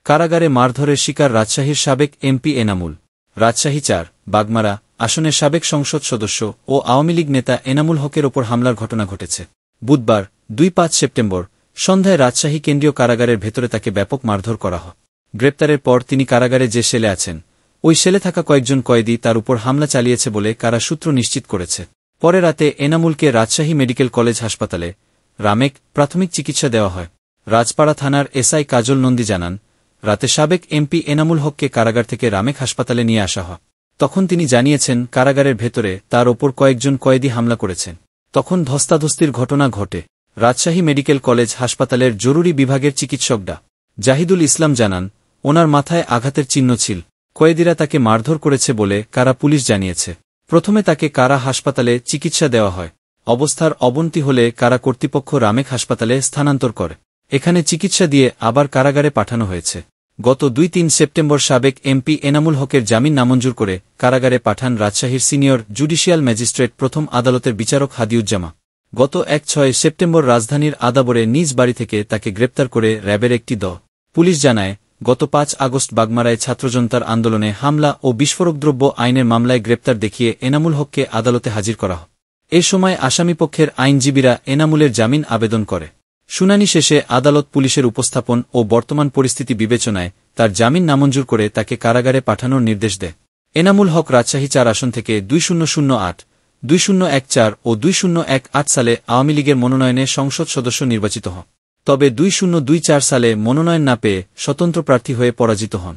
কারাগারে মারধরের শিকার রাজশাহীর সাবেক এমপি এনামুল। রাজশাহী ৪, বাগমারা আসনের সাবেক সংসদ সদস্য ও আওয়ামী লীগ নেতা এনামুল হকের ওপর হামলার ঘটনা ঘটেছে। বুধবার ২-৫ সেপ্টেম্বর সন্ধ্যায় রাজশাহী কেন্দ্রীয় কারাগারের ভেতরে তাকে ব্যাপক মারধর করা হয়। গ্রেপ্তারের পর তিনি কারাগারে যে সেলে আছেন, ওই সেলে থাকা কয়েকজন কয়েদি তার উপর হামলা চালিয়েছে বলে কারা সূত্র নিশ্চিত করেছে। পরে রাতে এনামুলকে রাজশাহী মেডিকেল কলেজ হাসপাতালে রামেক প্রাথমিক চিকিৎসা দেওয়া হয়। রাজপাড়া থানার এসআই কাজল নন্দী জানান, রাতে সাবেক এমপি এনামুল হককে কারাগার থেকে রামেক হাসপাতালে নিয়ে আসা হয়। তখন তিনি জানিয়েছেন কারাগারের ভেতরে তার ওপর কয়েকজন কয়েদি হামলা করেছেন। তখন ধস্তাধস্তির ঘটনা ঘটে। রাজশাহী মেডিকেল কলেজ হাসপাতালের জরুরি বিভাগের চিকিৎসক ডা. জাহিদুল ইসলাম জানান, ওনার মাথায় আঘাতের চিহ্ন ছিল। কয়েদিরা তাকে মারধর করেছে বলে কারা পুলিশ জানিয়েছে। প্রথমে তাকে কারা হাসপাতালে চিকিৎসা দেওয়া হয়। অবস্থার অবনতি হলে কারা কর্তৃপক্ষ রামেক হাসপাতালে স্থানান্তর করে। এখানে চিকিৎসা দিয়ে আবার কারাগারে পাঠানো হয়েছে। গত ২-৩ সেপ্টেম্বর সাবেক এমপি এনামুল হকের জামিন নামঞ্জুর করে কারাগারে পাঠান রাজশাহীর সিনিয়র জুডিশিয়াল ম্যাজিস্ট্রেট প্রথম আদালতের বিচারক হাদিউজ্জামা। গত ১-৬ সেপ্টেম্বর রাজধানীর আদাবরে নিজ বাড়ি থেকে তাকে গ্রেপ্তার করে র্যাবের একটি দল। পুলিশ জানায়, গত ৫ আগস্ট বাগমারায় ছাত্রজনতার আন্দোলনে হামলা ও বিস্ফোরকদ্রব্য আইনের মামলায় গ্রেপ্তার দেখিয়ে এনামুল হককে আদালতে হাজির করা হয়। এ সময় আসামিপক্ষের আইনজীবীরা এনামুলের জামিন আবেদন করে। শুনানি শেষে আদালত পুলিশের উপস্থাপন ও বর্তমান পরিস্থিতি বিবেচনায় তার জামিন নামঞ্জুর করে তাকে কারাগারে পাঠানোর নির্দেশ দেয়। এনামুল হক রাজশাহী ৪ আসন থেকে ২০০৮, ২০১৪ ও ২০১৮ সালে আওয়ামী লীগের মনোনয়নে সংসদ সদস্য নির্বাচিত হন। তবে ২০২৪ সালে মনোনয়ন না পেয়ে স্বতন্ত্র প্রার্থী হয়ে পরাজিত হন।